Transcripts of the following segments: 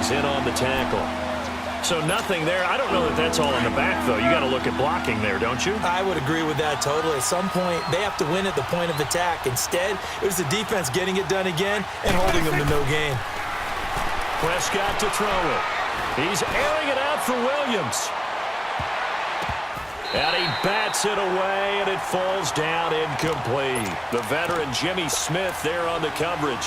brings in on the tackle. So nothing there. I don't know that that's all in the back, though. You got to look at blocking there, don't you? I would agree with that totally. At some point, they have to win at the point of attack. Instead, it was the defense getting it done again and holding them to no gain. Prescott to throw it. He's airing it out for Williams. And he bats it away, and it falls down incomplete. The veteran Jimmy Smith there on the coverage.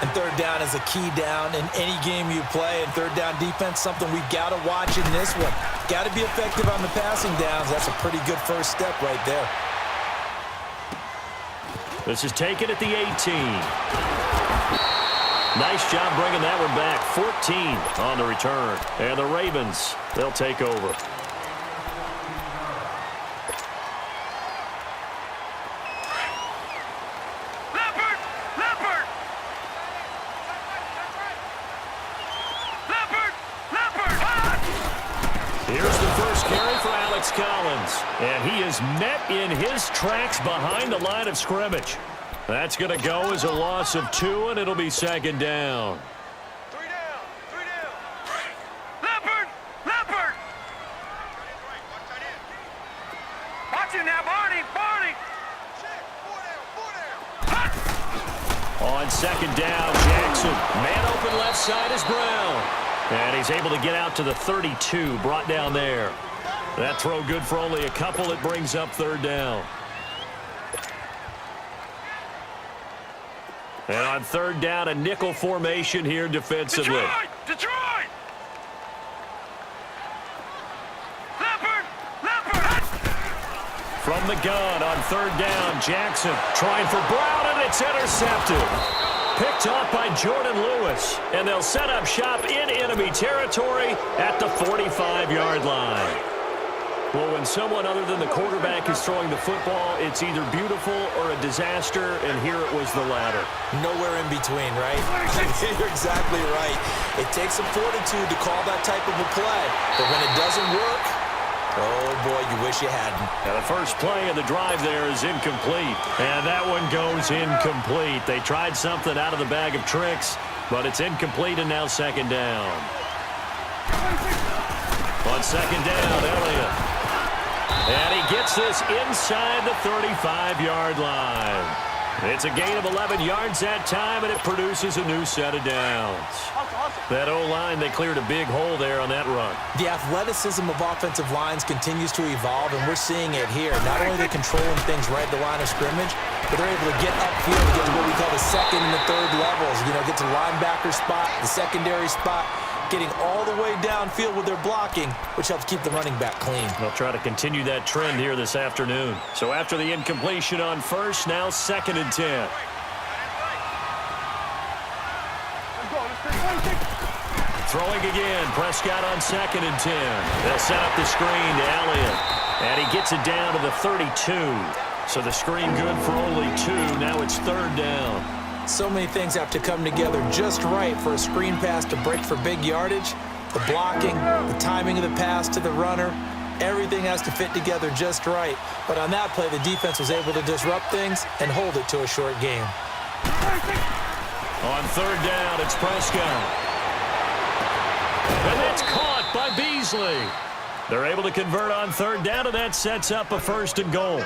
And third down is a key down in any game you play. And third down defense, something we've got to watch in this one. Got to be effective on the passing downs. That's a pretty good first step right there. This is taken at the 18. Nice job bringing that one back. 14 on the return. And the Ravens, they'll take over. And he is met in his tracks behind the line of scrimmage. That's going to go as a loss of 2, and it'll be second down. 3 down. 3 down. Leopard! Leopard! Watch it now, Barney! Barney! 4 down. On second down, Jackson. Man open left side is Brown. And he's able to get out to the 32, brought down there. That throw good for only a couple. It brings up third down. And on third down, a nickel formation here defensively. Detroit! Leopard! Leopard! From the gun on third down, Jackson trying for Brown, and it's intercepted. Picked off by Jordan Lewis. And they'll set up shop in enemy territory at the 45-yard line. Well, when someone other than the quarterback is throwing the football, it's either beautiful or a disaster, and here it was the latter. Nowhere in between, right? You're exactly right. It takes some fortitude to call that type of a play, but when it doesn't work, oh boy, you wish you hadn't. Now the first play of the drive there is incomplete, and that one goes incomplete. They tried something out of the bag of tricks, but it's incomplete, and now second down. On second down, Elliott. And he gets this inside the 35-yard line. It's a gain of 11 yards that time, and it produces a new set of downs. That O-line, they cleared a big hole there on that run. The athleticism of offensive lines continues to evolve, and we're seeing it here. Not only are they controlling things right at the line of scrimmage, but they're able to get upfield to get to what we call the second and the third levels. You know, get to the linebacker spot, the secondary spot, getting all the way downfield with their blocking, which helps keep the running back clean. They'll try to continue that trend here this afternoon. So after the incompletion on first, now second and 10. Throwing again, Prescott on second and 10. They'll set up the screen to Elliott. And he gets it down to the 32. So the screen good for only 2. Now it's third down. So many things have to come together just right for a screen pass to break for big yardage. The blocking, the timing of the pass to the runner, everything has to fit together just right. But on that play, the defense was able to disrupt things and hold it to a short game. On third down, it's Prescott. And that's caught by Beasley. They're able to convert on third down, and that sets up a first and goal.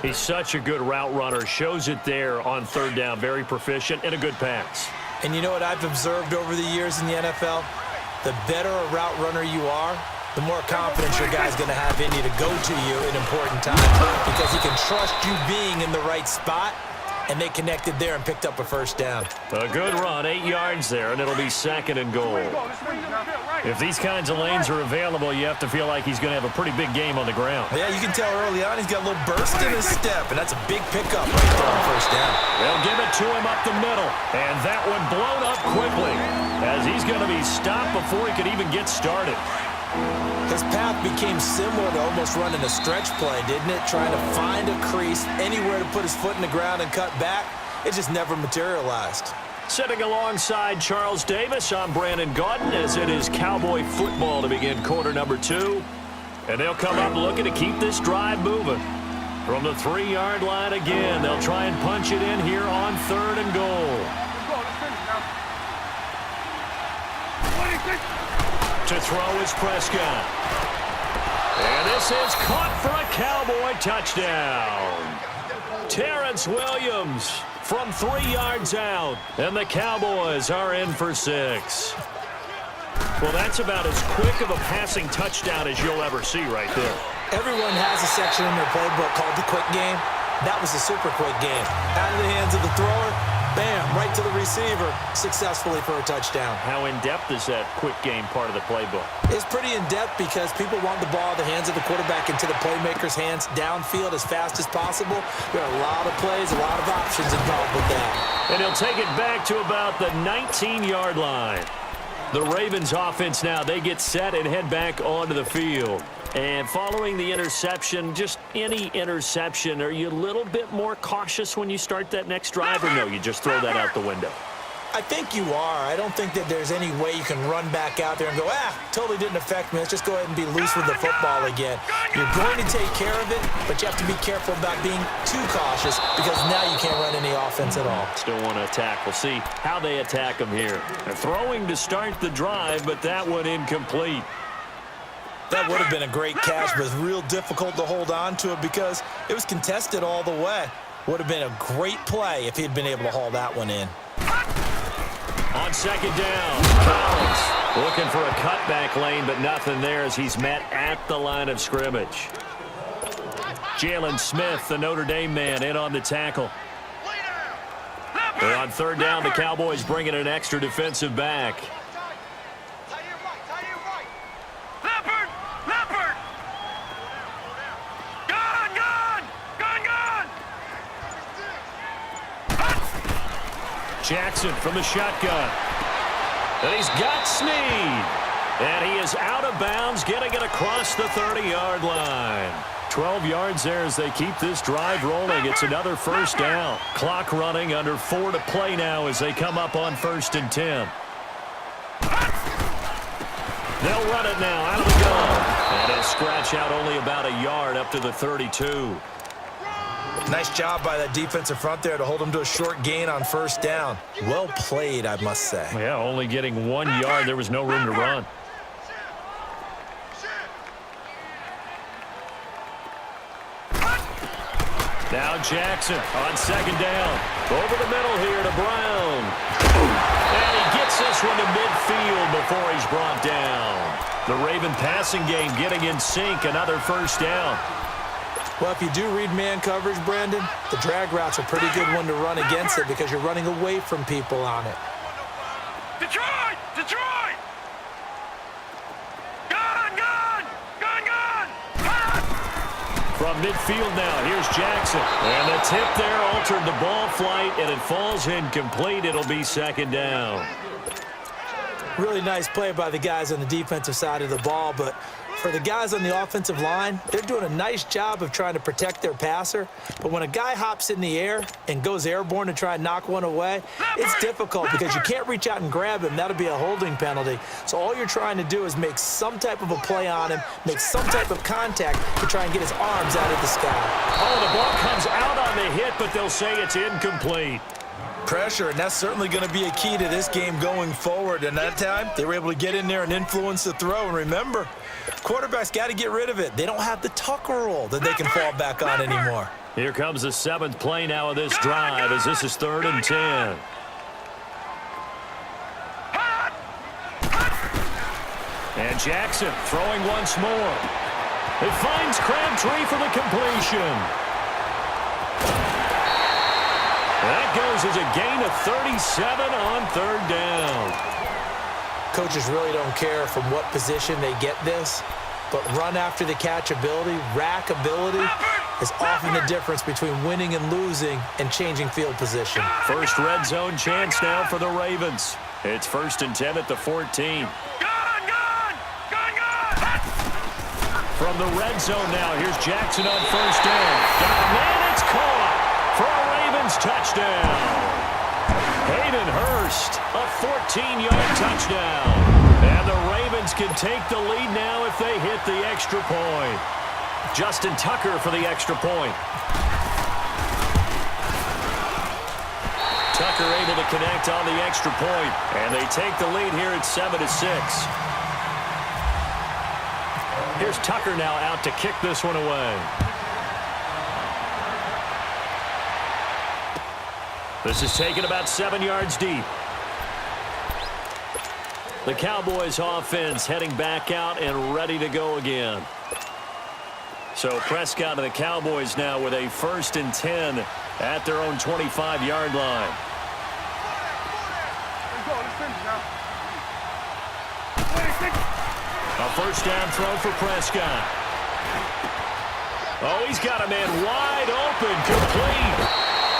He's such a good route runner. Shows it there on third down. Very proficient and a good pass. And you know what I've observed over the years in the NFL? The better a route runner you are, the more confidence your guy's going to have in you to go to you in important times, because he can trust you being in the right spot, and they connected there and picked up a first down. A good run, 8 yards there, and it'll be second and goal. If these kinds of lanes are available, you have to feel like he's going to have a pretty big game on the ground. Yeah, you can tell early on he's got a little burst in his step, and that's a big pickup right there on first down. They'll give it to him up the middle, and that one blown up quickly as he's going to be stopped before he could even get started. His path became similar to almost running a stretch play, didn't it? Trying to find a crease, anywhere to put his foot in the ground and cut back. It just never materialized. Sitting alongside Charles Davis, I'm Brandon Gaudin, as it is Cowboy football to begin quarter number 2. And they'll come up looking to keep this drive moving. From the 3-yard line again, they'll try and punch it in here on third and goal. To throw is Prescott. And this is caught for a Cowboy touchdown. Terrence Williams from 3 yards out. And the Cowboys are in for 6. Well, that's about as quick of a passing touchdown as you'll ever see right there. Everyone has a section in their playbook called the quick game. That was a super quick game. Out of the hands of the thrower, bam, right to the receiver, successfully for a touchdown. How in-depth is that quick game part of the playbook? It's pretty in-depth because people want the ball in the hands of the quarterback into the playmaker's hands downfield as fast as possible. There are a lot of plays, a lot of options involved with that. And he'll take it back to about the 19-yard line. The Ravens offense now, they get set and head back onto the field. And following the interception, just any interception, are you a little bit more cautious when you start that next drive, or no, you just throw that out the window? I think you are. I don't think that there's any way you can run back out there and go, totally didn't affect me. Let's just go ahead and be loose with the football again. You're going to take care of it, but you have to be careful about being too cautious because now you can't run any offense at all. Still want to attack. We'll see how they attack them here. They're throwing to start the drive, but that one incomplete. That would have been a great catch, but it's real difficult to hold on to it because it was contested all the way. Would have been a great play if he'd been able to haul that one in. On second down, Collins looking for a cutback lane, but nothing there as he's met at the line of scrimmage. Jalen Smith, the Notre Dame man, in on the tackle. They're on third down. The Cowboys bringing an extra defensive back. Jackson from the shotgun. And he's got Snead. And he is out of bounds, getting it across the 30-yard line. 12 yards there as they keep this drive rolling. It's another first down. Clock running, under 4 to play now as they come up on 1st and 10. They'll run it now out of the gun. And he'll scratch out only about a yard up to the 32. Nice job by that defensive front there to hold him to a short gain on first down. Well played, I must say. Yeah, only getting 1 yard. There was no room to run. Now Jackson on second down. Over the middle here to Brown. And he gets this one to midfield before he's brought down. The Raven passing game getting in sync. Another first down. Well, if you do read man coverage, Brandon, the drag route's a pretty good one to run against it because you're running away from people on it. Detroit! Detroit! Gun! Gun! Gun! Gun! From midfield now, here's Jackson. And the tip there altered the ball flight, and it falls incomplete. It'll be second down. Really nice play by the guys on the defensive side of the ball, but for the guys on the offensive line, they're doing a nice job of trying to protect their passer. But when a guy hops in the air and goes airborne to try and knock one away, it's difficult because you can't reach out and grab him. That'll be a holding penalty. So all you're trying to do is make some type of a play on him, make some type of contact to try and get his arms out of the sky. Oh, the ball comes out on the hit, but they'll say it's incomplete. Pressure, and that's certainly going to be a key to this game going forward. And that time, they were able to get in there and influence the throw. And remember, quarterbacks got to get rid of it. They don't have the Tucker rule that they can fall back on anymore. Here comes the 7th play now of this drive as this is 3rd and 10. And Jackson throwing once more. It finds Crabtree for the completion. That goes as a gain of 37 on 3rd down. Coaches really don't care from what position they get this, but run after the catch ability, rack ability is often the difference between winning and losing and changing field position. First red zone chance now for the Ravens. It's 1st and 10 at the 14. From the red zone now, here's Jackson on first down. Got a man, it's caught for a Ravens touchdown. Hayden Hurst, a 14-yard touchdown. And the Ravens can take the lead now if they hit the extra point. Justin Tucker for the extra point. Tucker Tucker able to connect on the extra point, and they take the lead here at 7-6. Here's Tucker now out to kick this one away. This is taken about 7 yards deep. The Cowboys offense heading back out and ready to go again. So Prescott and the Cowboys now with a 1st and 10 at their own 25-yard line. A first down throw for Prescott. Oh, he's got a man wide open, complete.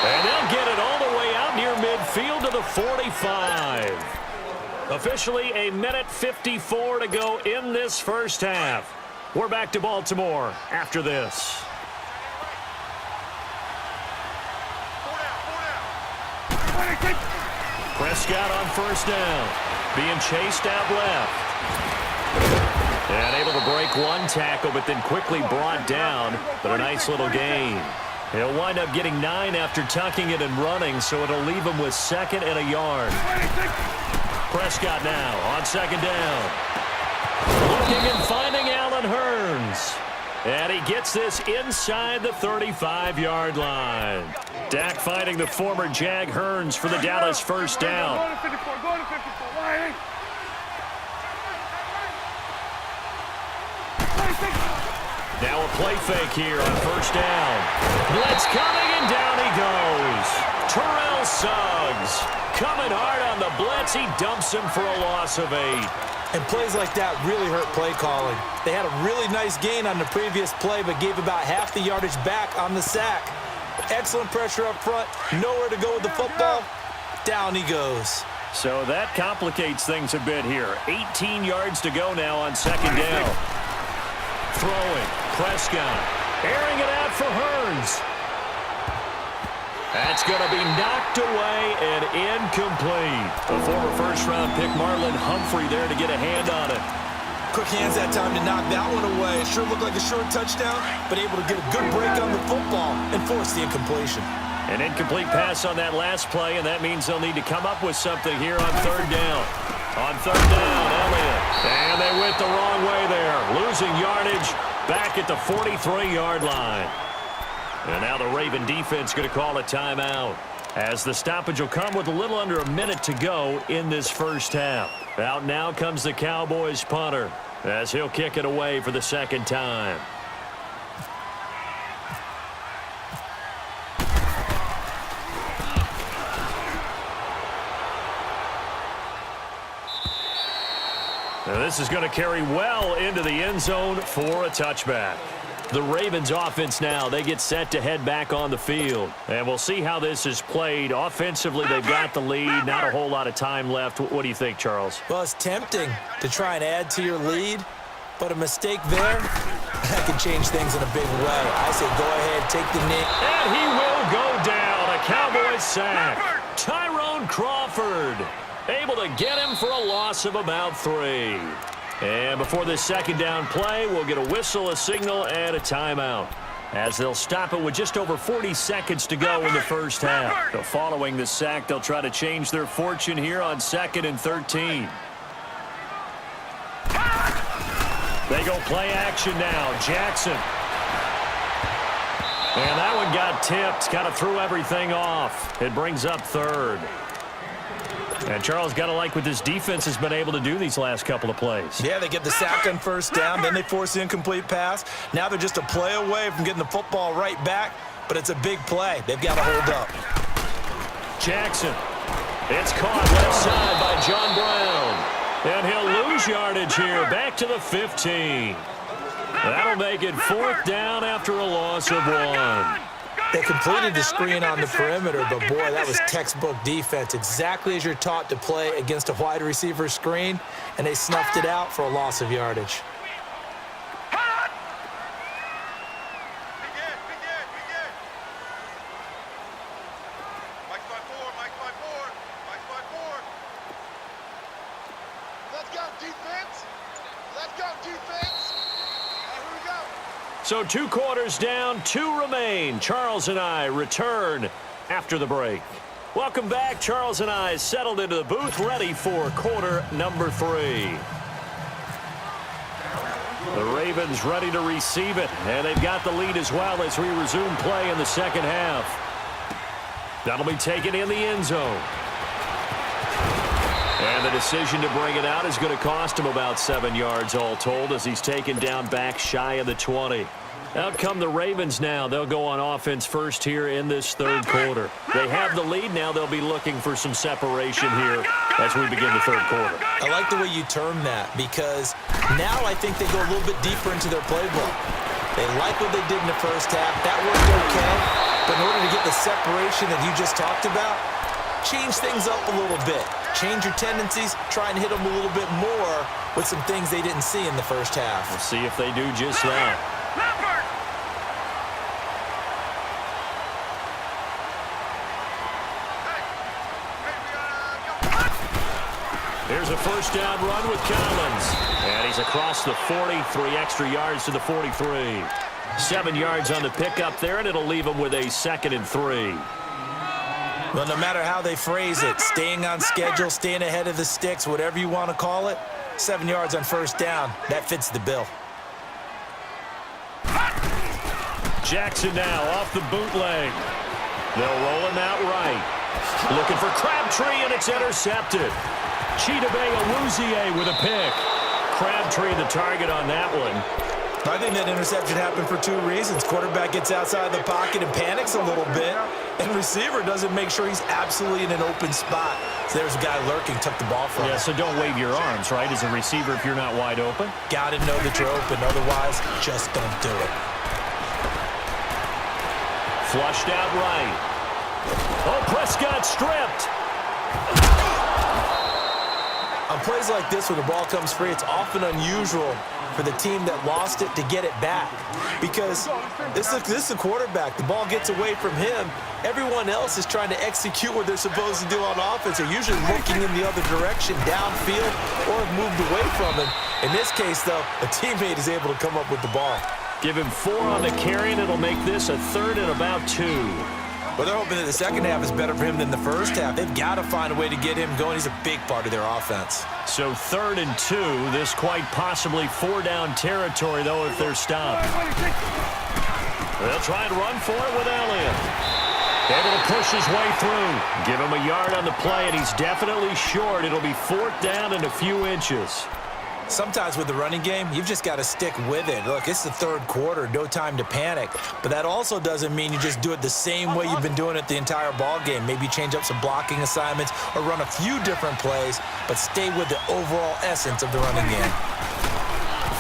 And they'll get it all the way out near midfield to the 45. Officially a minute 54 to go in this first half. We're back to Baltimore after this. Prescott on first down. Being chased out left. And able to break one tackle, but then quickly brought down. But a nice little gain. He'll wind up getting 9 after tucking it and running, so it'll leave him with 2nd and a yard. Prescott now on 2nd down. Looking and finding Allen Hurns. And he gets this inside the 35-yard line. Dak finding the former Jag Hurns for the Dallas first down. Go to 54, go to 54. Now a play fake here on first down. Blitz coming, and down he goes. Terrell Suggs coming hard on the blitz. He dumps him for a loss of 8. And plays like that really hurt play calling. They had a really nice gain on the previous play, but gave about half the yardage back on the sack. Excellent pressure up front. Nowhere to go with the football. Down he goes. So that complicates things a bit here. 18 yards to go now on 2nd down. Throwing. Prescott. Airing it out for Hurns. That's going to be knocked away and incomplete. The former first-round pick Marlon Humphrey there to get a hand on it. Quick hands that time to knock that one away. It sure looked like a short touchdown, but able to get a good break on the football and force the incompletion. An incomplete pass on that last play, and that means they'll need to come up with something here on 3rd down. On 3rd down, Elliott. And they went the wrong way there. Losing yardage back at the 43-yard line. And now the Raven defense going to call a timeout, as the stoppage will come with a little under a minute to go in this first half. Out now comes the Cowboys punter, as he'll kick it away for the 2nd time. Now this is going to carry well into the end zone for a touchback. The Ravens offense now, they get set to head back on the field. And we'll see how this is played. Offensively, they've got the lead. Not a whole lot of time left. What do you think, Charles? Well, it's tempting to try and add to your lead, but a mistake there, that can change things in a big way. I say go ahead, take the knee. And he will go down. A Cowboys sack. Tyrone Crawford able to get him for a loss of about 3. And before this 2nd down play, we'll get a whistle, a signal, and a timeout, as they'll stop it with just over 40 seconds to go in the first half. So following the sack, they'll try to change their fortune here on 2nd and 13. They go play action now. Jackson. And that one got tipped. Kind of threw everything off. It brings up 3rd. And Charles, got to like what this defense has been able to do these last couple of plays. Yeah, they get the sack on first down, then they force the incomplete pass. Now they're just a play away from getting the football right back, but it's a big play. They've got to hold up. Jackson. It's caught left side by John Brown. And he'll lose yardage here, back to the 15. That'll make it 4th down after a loss of 1. They completed the screen on the perimeter, but boy, that was textbook defense. Exactly as you're taught to play against a wide receiver screen, and they snuffed it out for a loss of yardage. So 2 quarters down, 2 remain. Charles and I return after the break. Welcome back. Charles and I settled into the booth, ready for quarter number 3. The Ravens ready to receive it, and they've got the lead as well as we resume play in the second half. That'll be taken in the end zone. And the decision to bring it out is going to cost him about 7 yards all told as he's taken down back shy of the 20. Out come the Ravens now. They'll go on offense first here in this third quarter. They have the lead now. They'll be looking for some separation here as we begin the third quarter. I like the way you term that because now I think they go a little bit deeper into their playbook. They like what they did in the first half. That worked okay. But in order to get the separation that you just talked about, change things up a little bit. Change your tendencies. Try and hit them a little bit more with some things they didn't see in the first half. We'll see if they do just that. Here's a first down run with Collins. And he's across the 40, 3 extra yards to the 43. 7 yards on the pickup there, and it'll leave him with a 2nd and 3. Well, no matter how they phrase it, staying on schedule, staying ahead of the sticks, whatever you want to call it, 7 yards on first down, that fits the bill. Jackson now off the bootleg. They'll roll him out right. Looking for Crabtree, and it's intercepted. Chidobe Awuzie with a pick. Crabtree the target on that one. I think that interception happened for 2 reasons. Quarterback gets outside the pocket and panics a little bit, and receiver doesn't make sure he's absolutely in an open spot. So there's a guy lurking, took the ball from him. Yeah, so don't wave your arms, right, as a receiver if you're not wide open. Got to know that you're open. Otherwise, just don't do it. Flushed out right. Oh, Prescott stripped. On plays like this, when the ball comes free, it's often unusual for the team that lost it to get it back. Because this is a quarterback. The ball gets away from him. Everyone else is trying to execute what they're supposed to do on offense. They're usually looking in the other direction, downfield, or have moved away from him. In this case, though, a teammate is able to come up with the ball. Give him 4 on the carry, and it'll make this a 3rd and about 2. Well, they're hoping that the second half is better for him than the first half. They've got to find a way to get him going. He's a big part of their offense. So 3rd and 2. This quite possibly 4-down territory, though, if they're stopped. They'll try and run for it with Elliott. Able to push his way through. Give him a yard on the play, and he's definitely short. It'll be 4th down and a few inches. Sometimes with the running game, you've just got to stick with it. Look, it's the third quarter, no time to panic. But that also doesn't mean you just do it the same way you've been doing it the entire ball game. Maybe change up some blocking assignments or run a few different plays, but stay with the overall essence of the running game.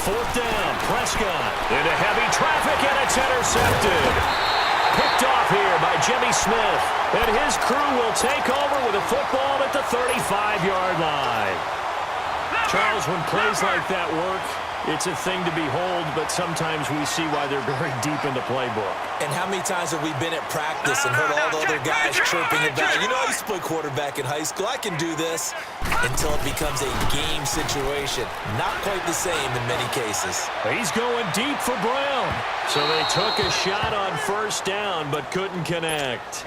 4th down, Prescott into heavy traffic, and it's intercepted. Picked off here by Jimmy Smith, and his crew will take over with a football at the 35-yard line. Charles, when plays like that work, it's a thing to behold, but sometimes we see why they're very deep in the playbook. And how many times have we been at practice and heard all the other guys chirping about, you know, I used to play quarterback in high school, I can do this, until it becomes a game situation. Not quite the same in many cases. He's going deep for Brown. So they took a shot on first down, but couldn't connect.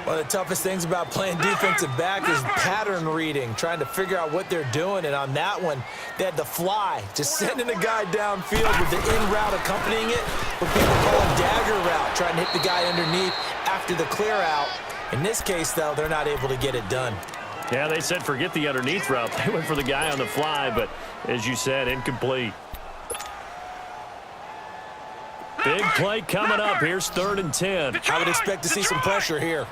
One of the toughest things about playing defensive back is pattern reading, trying to figure out what they're doing. And on that one, they had the fly, just sending a guy downfield with the in route accompanying it, what people call a dagger route, trying to hit the guy underneath after the clear out. In this case, though, they're not able to get it done. Yeah, they said forget the underneath route. They went for the guy on the fly, but as you said, incomplete. Big play coming up. Here's 3rd and 10. I would expect to see some pressure here.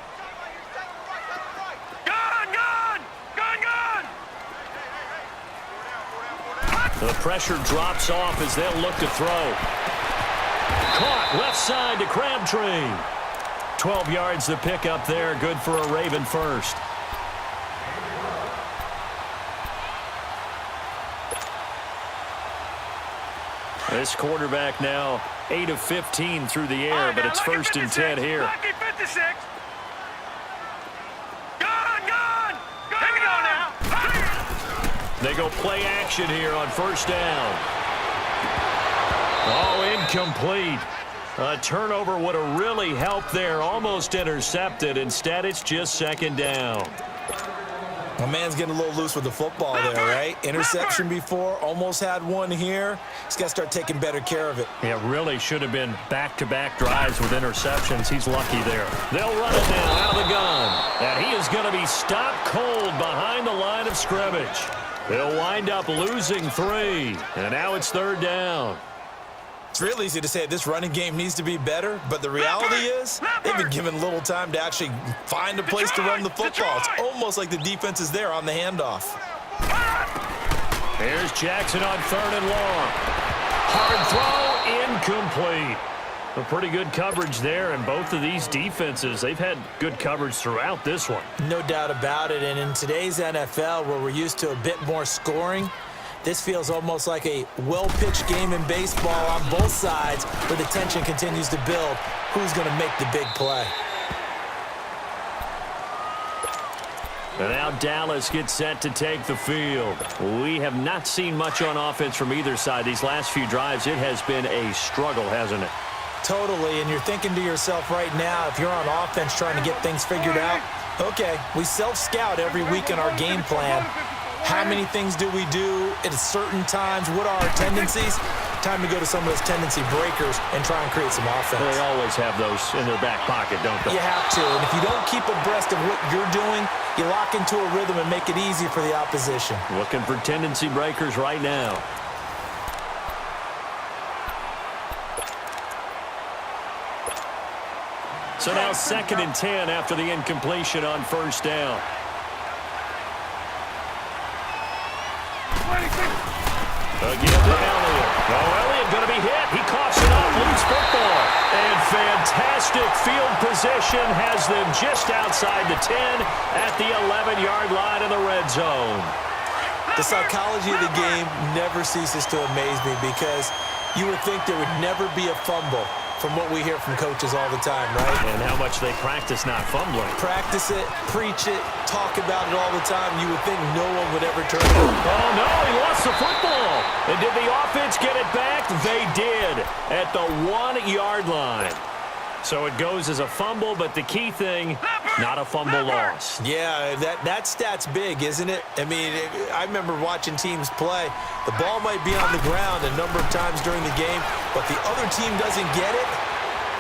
The pressure drops off as they'll look to throw. Caught left side to Crabtree. 12 yards to pick up there. Good for a Raven first. This quarterback now 8 of 15 through the air, but it's 1st and 10 here. They go play action here on first down. Oh, incomplete. A turnover would have really helped there. Almost intercepted. Instead, it's just second down. My man's getting a little loose with the football there, right? Interception before, almost had one here. He's got to start taking better care of it. Yeah, really should have been back-to-back drives with interceptions. He's lucky there. They'll run it now out of the gun. And he is going to be stopped cold behind the line of scrimmage. They'll wind up losing 3. And now it's third down. It's real easy to say this running game needs to be better, but the reality is they've been given little time to actually find a place to run the football. It's almost like the defense is there on the handoff. Here's Jackson on 3rd and long. Hard throw, incomplete. A pretty good coverage there, and both of these defenses, they've had good coverage throughout this one. No doubt about it, and in today's NFL, where we're used to a bit more scoring, this feels almost like a well-pitched game in baseball on both sides where the tension continues to build. Who's going to make the big play? And now Dallas gets set to take the field. We have not seen much on offense from either side. These last few drives, it has been a struggle, hasn't it? Totally, and you're thinking to yourself right now, if you're on offense trying to get things figured out, okay, we self-scout every week in our game plan. How many things do we do at certain times? What are our tendencies? Time to go to some of those tendency breakers and try and create some offense. They always have those in their back pocket, don't they? You have to, and if you don't keep abreast of what you're doing, you lock into a rhythm and make it easy for the opposition. Looking for tendency breakers right now. So now 2nd and 10 after the incompletion on 1st down. Again to Elliott. Well, Elliott going to be hit. He coughs it up, loose football. And fantastic field position has them just outside the 10 at the 11-yard line in the red zone. The psychology of the game never ceases to amaze me because you would think there would never be a fumble from what we hear from coaches all the time, right? And how much they practice not fumbling. Practice it, preach it, talk about it all the time. You would think no one would ever turn it over. Oh, no, he lost the football. And did the offense get it back? They did at the 1-yard line. So it goes as a fumble, but the key thing, not a fumble loss. Yeah, that stat's big, isn't it? I mean, I remember watching teams play. The ball might be on the ground a number of times during the game, but the other team doesn't get it.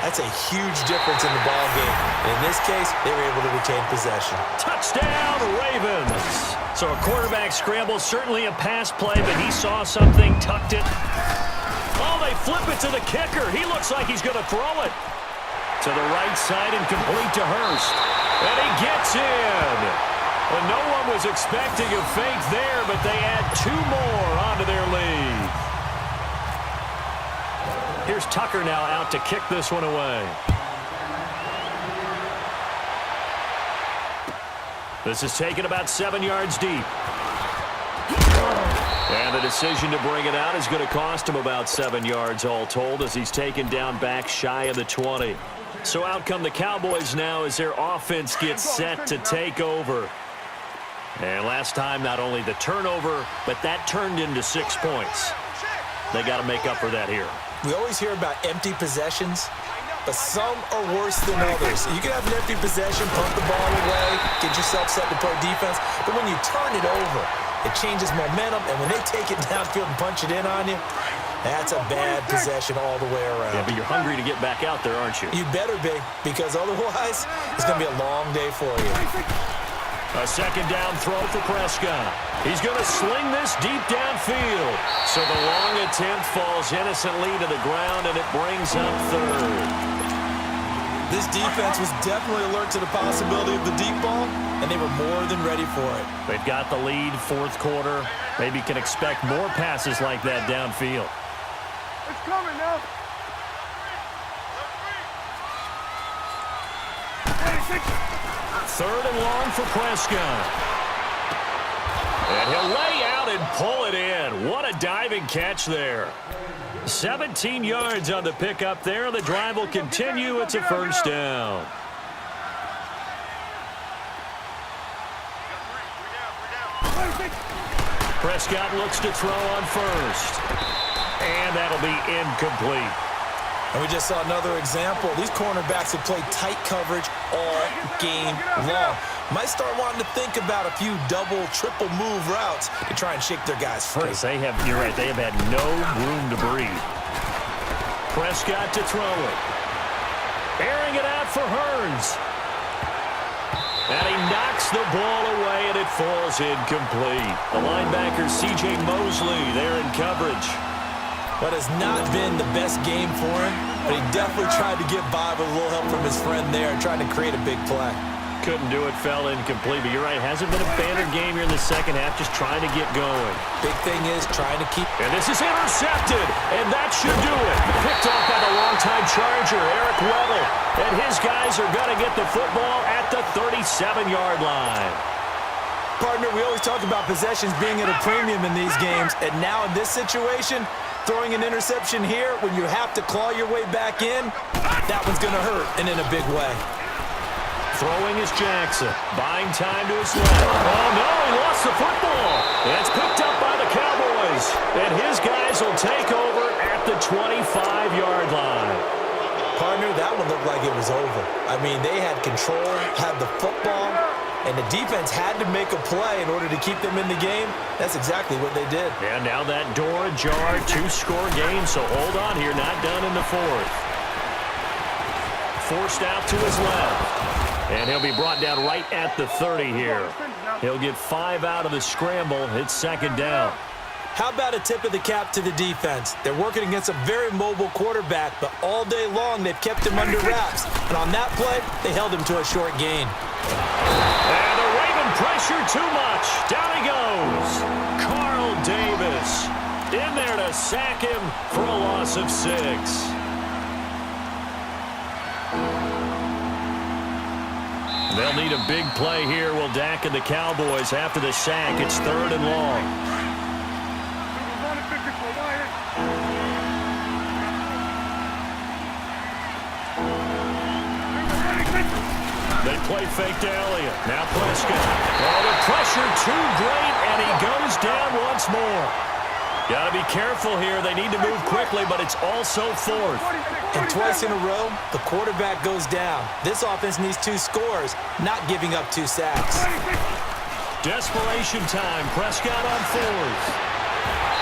That's a huge difference in the ball game. And in this case, they were able to retain possession. Touchdown, Ravens. So a quarterback scramble, certainly a pass play, but he saw something, tucked it. Oh, they flip it to the kicker. He looks like he's going to throw it. To the right side and complete to Hurst. And he gets in. Well, no one was expecting a fake there, but they add 2 more onto their lead. Here's Tucker now out to kick this one away. This is taken about 7 yards deep. And the decision to bring it out is going to cost him about 7 yards all told as he's taken down back shy of the 20. So out come the Cowboys now as their offense gets set to take over. And last time, not only the turnover, but that turned into 6 points. They got to make up for that here. We always hear about empty possessions, but some are worse than others. You can have an empty possession, punt the ball away, get yourself set to play defense, but when you turn it over, it changes momentum, and when they take it downfield and punch it in on you, that's a bad possession all the way around. Yeah, but you're hungry to get back out there, aren't you? You better be, because otherwise, it's going to be a long day for you. A 2nd down throw for Prescott. He's going to sling this deep downfield. So the long attempt falls innocently to the ground, and it brings up 3rd. This defense was definitely alert to the possibility of the deep ball, and they were more than ready for it. They've got the lead, 4th quarter. Maybe can expect more passes like that downfield. It's coming now. 3rd and long for Prescott. And he'll lay out and pull it in. What a diving catch there. 17 yards on the pickup there. The drive will continue. It's a 1st down. Prescott looks to throw on 1st. And that'll be incomplete. And we just saw another example. These cornerbacks have played tight coverage all game long. Might start wanting to think about a few double, triple move routes to try and shake their guys free. You're right, they have had no room to breathe. Prescott to throw it. Airing it out for Hearns. And he knocks the ball away, and it falls incomplete. The linebacker, C.J. Mosley, there in coverage. What has not been the best game for him, but he definitely tried to get by with a little help from his friend there, trying to create a big play. Couldn't do it, fell incomplete, but you're right, hasn't been a banner game here in the second half, just trying to get going. Big thing is trying to keep... And this is intercepted, and that should do it. Picked off by the longtime Charger, Eric Weddle, and his guys are going to get the football at the 37-yard line. Partner, we always talk about possessions being at a premium in these games, and now in this situation, throwing an interception here when you have to claw your way back in, that one's going to hurt, and in a big way. Throwing is Jackson, buying time to his left. Oh, no, he lost the football. It's picked up by the Cowboys, and his guys will take over at the 25-yard line. Partner, that one looked like it was over. I mean, they had control, had the football, and the defense had to make a play in order to keep them in the game. That's exactly what they did. And now that door ajar, two-score game, so hold on here, not done in the fourth. Forced out to his left. And he'll be brought down right at the 30 here. He'll get 5 out of the scramble. It's second down. How about a tip of the cap to the defense? They're working against a very mobile quarterback, but all day long they've kept him under wraps. And on that play, they held him to a short gain. And the Raven pressure too much. Down he goes. Carl Davis in there to sack him for a loss of 6. They'll need a big play here. Will Dak and the Cowboys after the sack. It's third and long. They play fake to Elliott. Now Prescott. Oh, the pressure too great, and he goes down once more. Got to be careful here. They need to move quickly, but it's also fourth. And twice in a row, the quarterback goes down. This offense needs 2 scores, not giving up 2 sacks. Desperation time. Prescott on fourth.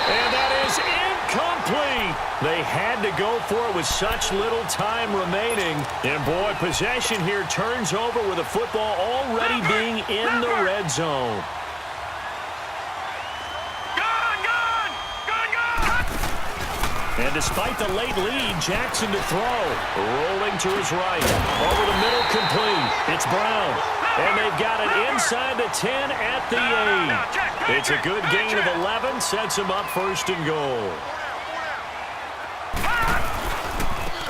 And that is incomplete. They had to go for it with such little time remaining. And, boy, possession here turns over with the football already being in the red zone. And despite the late lead, Jackson to throw. Rolling to his right. Over the middle, complete. It's Brown. And they've got it inside the 10 at the 8. It's a good gain of 11. Sets him up first and goal.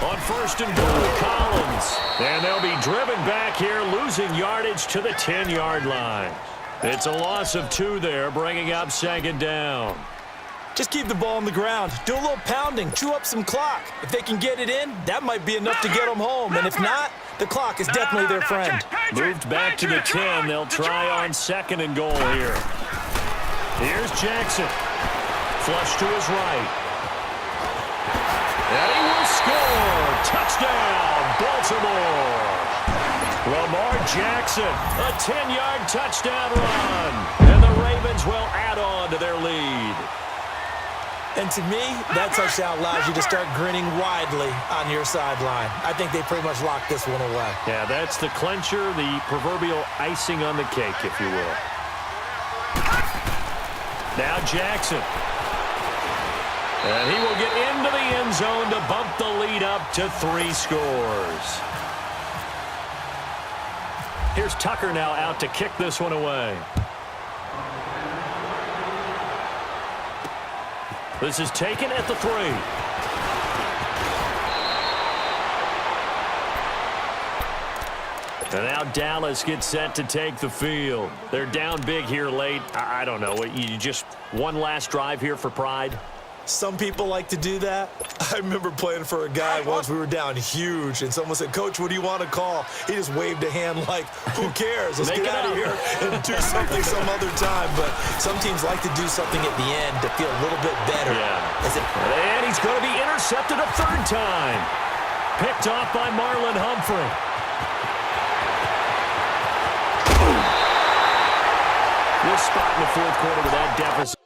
On first and goal, Collins. And they'll be driven back here, losing yardage to the 10-yard line. It's a loss of 2 there, bringing up second down. Just keep the ball on the ground. Do a little pounding. Chew up some clock. If they can get it in, that might be enough to get them home. And if not, the clock is definitely their friend. Moved back to the 10. They'll try on second and goal here. Here's Jackson. Flush to his right. And he will score. Touchdown, Baltimore. Lamar Jackson, a 10-yard touchdown run. And the Ravens will add on to their lead. And to me, that touchdown allows you to start grinning widely on your sideline. I think they pretty much locked this one away. Yeah, that's the clincher, the proverbial icing on the cake, if you will. Now Jackson. And he will get into the end zone to bump the lead up to 3 scores. Here's Tucker now out to kick this one away. This is taken at the 3. And now Dallas gets set to take the field. They're down big here late. I don't know. You just one last drive here for pride? Some people like to do that. I remember playing for a guy once. We were down huge, and someone said, "Coach, what do you want to call?" He just waved a hand like, who cares? Let's get out of here and do something some other time. But some teams like to do something at the end to feel a little bit better. Yeah. And he's going to be intercepted a 3rd time. Picked off by Marlon Humphrey. This spot in the fourth quarter with that deficit.